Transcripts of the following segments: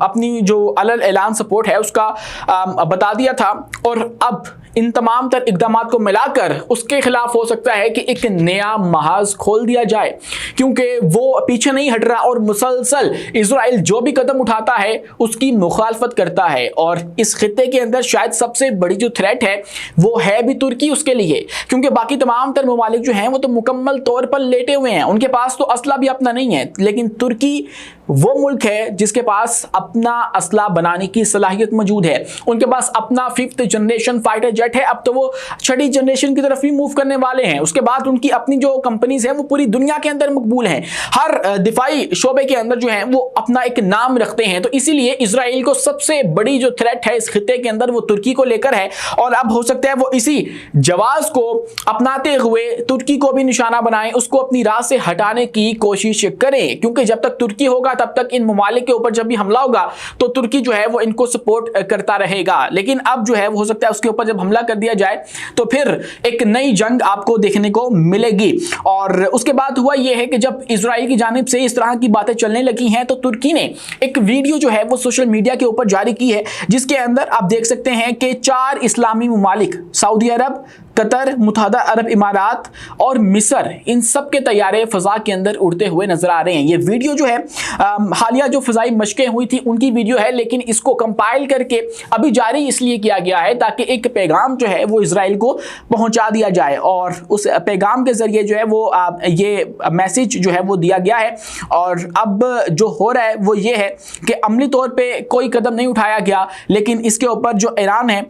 اپنی جو علل اعلان سپورٹ ہے اس کا بتا دیا تھا، اور اب ان تمام تر اقدامات کو ملا کر اس کے خلاف ہو سکتا ہے کہ ایک نیا محاذ کھول دیا جائے، کیونکہ وہ پیچھے نہیں ہٹ رہا اور مسلسل اسرائیل جو بھی قدم اٹھاتا ہے اس کی مخالفت کرتا ہے۔ اور اس خطے کے اندر شاید سب سے بڑی جو تھریٹ ہے وہ ہے بھی ترکی اس کے لیے، کیونکہ باقی تمام تر ممالک جو ہیں وہ تو مکمل طور پر لیٹے ہوئے ہیں، ان کے پاس تو اسلحہ بھی اپنا نہیں ہے، لیکن ترکی وہ ملک ہے جس کے پاس اپنا اسلحہ بنانے کی صلاحیت موجود ہے، ان کے پاس اپنا 5th جنریشن فائٹر جیٹ ہے، اب تو وہ 6th جنریشن کی طرف بھی موو کرنے والے ہیں، اس کے بعد ان کی اپنی جو کمپنیز ہیں وہ پوری دنیا کے اندر مقبول ہیں، ہر دفاعی شعبے کے اندر جو ہیں وہ اپنا ایک نام رکھتے ہیں، تو اسی لیے اسرائیل کو سب سے بڑی جو تھریٹ ہے اس خطے کے اندر وہ ترکی کو لے کر ہے، اور اب ہو سکتا ہے وہ اسی جواز کو اپناتے ہوئے ترکی کو بھی نشانہ بنائیں، اس کو اپنی راہ سے ہٹانے کی کوشش کریں، کیونکہ جب تک ترکی ہوگا تب تک ان ممالک کے اوپر جب بھی حملہ ہوگا تو ترکی جو ہے وہ ان کو سپورٹ کرتا رہے گا، لیکن اب جو ہے وہ ہو سکتا ہے اس کے اوپر جب حملہ کر دیا جائے تو پھر ایک نئی جنگ آپ کو دیکھنے کو ملے گی۔ اور اس کے بعد ہوا یہ ہے کہ جب اسرائیل کی جانب سے اس طرح کی باتیں چلنے لگی ہیں تو ترکی نے ایک ویڈیو جو ہے وہ سوشل میڈیا کے اوپر جاری کی ہے، جس کے اندر آپ دیکھ سکتے ہیں کہ 4 اسلامی ممالک سعودی عرب، قطر، متحدہ عرب امارات اور مصر، ان سب کے طیارے فضا کے اندر اڑتے ہوئے نظر آ رہے ہیں۔ یہ ویڈیو جو ہے حالیہ جو فضائی مشقیں ہوئی تھی ان کی ویڈیو ہے، لیکن اس کو کمپائل کر کے ابھی جاری اس لیے کیا گیا ہے تاکہ ایک پیغام جو ہے وہ اسرائیل کو پہنچا دیا جائے، اور اس پیغام کے ذریعے جو ہے وہ یہ میسج جو ہے وہ دیا گیا ہے۔ اور اب جو ہو رہا ہے وہ یہ ہے کہ عملی طور پہ کوئی قدم نہیں اٹھایا گیا، لیکن اس کے اوپر جو ایران ہے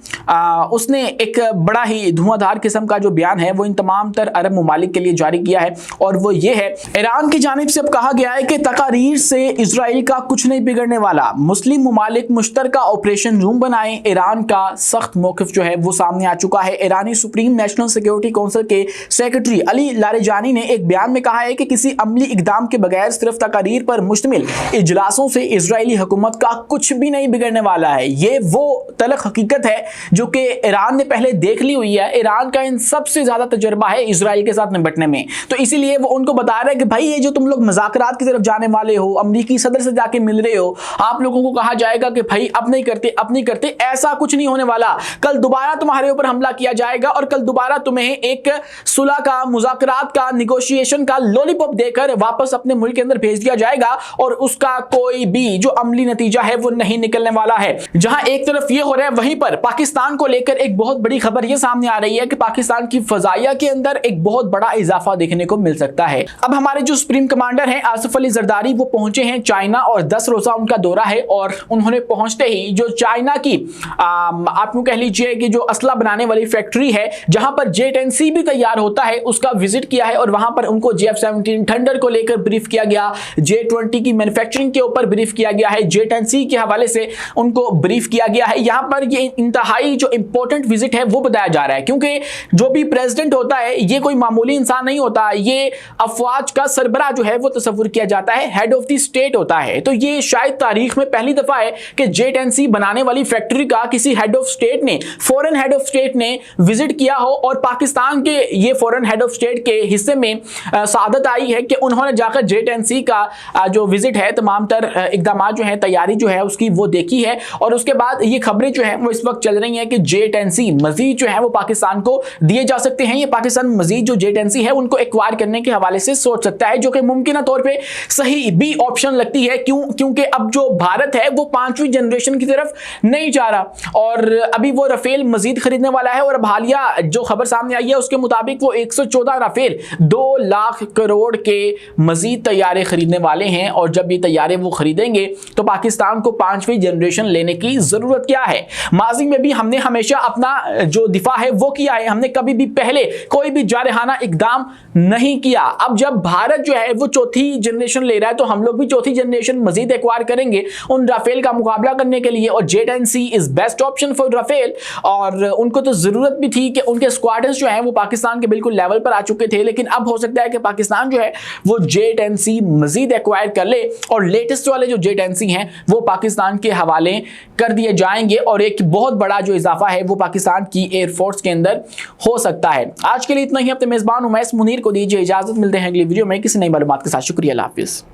اس نے ایک بڑا ہی دھواں دھار قسم کا جو بیان ہے وہ ان تمام تر عرب ممالک کے لیے جاری کیا ہے، اور وہ یہ ہے، ایران کی جانب سے اب کہا گیا ہے کہ تقاریر سے اسرائیل کا کچھ نہیں بگڑنے والا، مسلم ممالک مشترکہ آپریشن روم بنائیں۔ ایران کا سخت موقف جو ہے وہ سامنے آ چکا ہے۔ ایرانی سپریم نیشنل سیکیورٹی کونسل کے سیکرٹری علی لاریجانی نے ایک بیان میں کہا ہے کہ کسی عملی اقدام کے بغیر صرف تقاریر پر مشتمل اجلاسوں سے اسرائیلی حکومت کا کچھ بھی نہیں بگڑنے والا ہے۔ یہ وہ تلخ حقیقت ہے جو کہ ایران نے پہلے دیکھ لی ہوئی ہے، ایران کا ان سب سے زیادہ تجربہ ہے اسرائیل کے ساتھ نمٹنے میں، تو اسی لیے وہ ان کو بتا رہے ہیں کہ بھائی یہ جو تم لوگ مذاکرات کی طرف جانے والے ہو، امریکی صدر سے جا کے مل رہے ہو، آپ لوگوں کو کہا جائے گا کہ بھائی اب نہیں کرتے، ایسا کچھ نہیں ہونے والا، کل دوبارہ تمہارے اوپر حملہ کیا جائے گا اور کل دوبارہ تمہیں ایک صلح کا، مذاکرات کا، نیگوشیشن کا لولی پاپ دے کر واپس اپنے ملک کے اندر بھیج دیا جائے گا، اور اس کا کوئی بھی جو عملی نتیجہ ہے وہ نہیں نکلنے والا ہے۔ جہاں ایک طرف یہ ہو رہا ہے، وہیں پر پاکستان کو لے کر ایک بہت بڑی خبر یہ سامنے آ رہی ہے کہ پاکستان کی فضائیہ کے اندر ایک بہت بڑا اضافہ دیکھنے کو مل سکتا ہے۔ اب ہمارے جو سپریم کمانڈر ہیں آصف علی زرداری وہ پہنچے ہیں چائنا، اور 10 روزہ ان کا دورہ ہے، اور انہوں نے پہنچتے ہی جو چائنا کی آپ کو کہہ لیجئے کہ جو اسلحہ بنانے والی فیکٹری ہے جہاں پر J-10C بھی تیار ہوتا ہے اس کا وزٹ کیا ہے، اور وہاں پر ان کو JF-17 تھنڈر کو لے کر بریف کیا گیا، J-20 کی مینوفیکچرنگ کے اوپر بریف کیا گیا ہے، J-10C کے حوالے سے ان کو بریف کیا گیا ہے۔ یہاں پر یہ انتہائی جو امپورٹنٹ وزٹ ہے وہ بتایا جا رہا ہے، کیونکہ جو بھی پریزیڈنٹ ہوتا ہے یہ کوئی معمولی انسان نہیں ہوتا، یہ افواج کا سربراہ جو ہے وہ تصور کیا جاتا ہے، ہیڈ آف دی اسٹیٹ ہوتا ہے، تو یہ شاید تاریخ میں پہلی دفعہ ہے کہ J-10C بنانے والی فیکٹری کا کسی ہیڈ آف اسٹیٹ نے، فورن ہیڈ آف اسٹیٹ نے وزٹ کیا ہو، اور پاکستان کے یہ فورن ہیڈ آف اسٹیٹ کے حصے میں سعادت آئی ہے کہ انہوں نے جا کر J-10C کا جو وزٹ ہے، تمام تر اقدامات جو ہیں، تیاری جو ہے اس کی وہ دیکھی ہے، اور اس کے بعد یہ خبریں جو ہیں وہ اس وقت چل رہی ہیں کہ J-10C مزید جو ہے وہ پاکستان کو دیے جا سکتے ہیں، یہ پاکستان مزید جو J-10C ہے ان کو ایکوائر کرنے کے حوالے سے سوچ سکتا ہے، جو کہ ممکنہ طور پہ صحیح بھی آپشن لگتی ہے، کیونکہ اب جو بھارت ہے وہ 5ویں جنریشن کی طرف نہیں جا رہا، اور ابھی وہ رافیل مزید خریدنے والا ہے، اور اب حالیہ جو خبر سامنے آئی ہے اس کے مطابق وہ 114 رافیل 2 لاکھ کروڑ کے مزید طیارے خریدنے والے ہیں، اور جب یہ طیارے وہ خریدیں گے تو پاکستان کو 5ویں جنریشن لینے کی ضرورت کیا ہے؟ ماضی میں بھی ہم نے ہمیشہ اپنا جو دفاع ہے وہ کیا ہے، ہم نے کبھی بھی پہلے کوئی بھی جارحانہ اقدام نہیں کیا۔ اب جب بھارت جو ہے وہ 4تھی جنریشن لے رہا ہے تو ہم لوگ بھی 4تھی جنریشن مزید ایکوائر کریں گے ان رافیل کا مقابلہ کرنے کے لیے، اور J-10C is best option for Rafale, اور ان کو تو ضرورت بھی تھی کہ ان کے اسکواڈرنز جو ہیں وہ پاکستان کے بالکل لیول پر آ چکے تھے، لیکن اب ہو سکتا ہے کہ پاکستان جو ہے وہ J-10C مزید ایکوائر کر لے، اور لیٹسٹ والے جو J-10C ہیں وہ پاکستان کے حوالے کر دیے جائیں گے، اور ایک بہت بڑا جو اضافہ ہے وہ پاکستان کی ایئر فورس کے اندر ہو سکتا ہے۔ آج کے لیے اتنا ہی، اپنے میزبان امیس منیر کو دیجیے اجازت، ملتے ہیں اگلی ویڈیو میں کسی نئی معلومات کے ساتھ۔ شکریہ، اللہ حافظ۔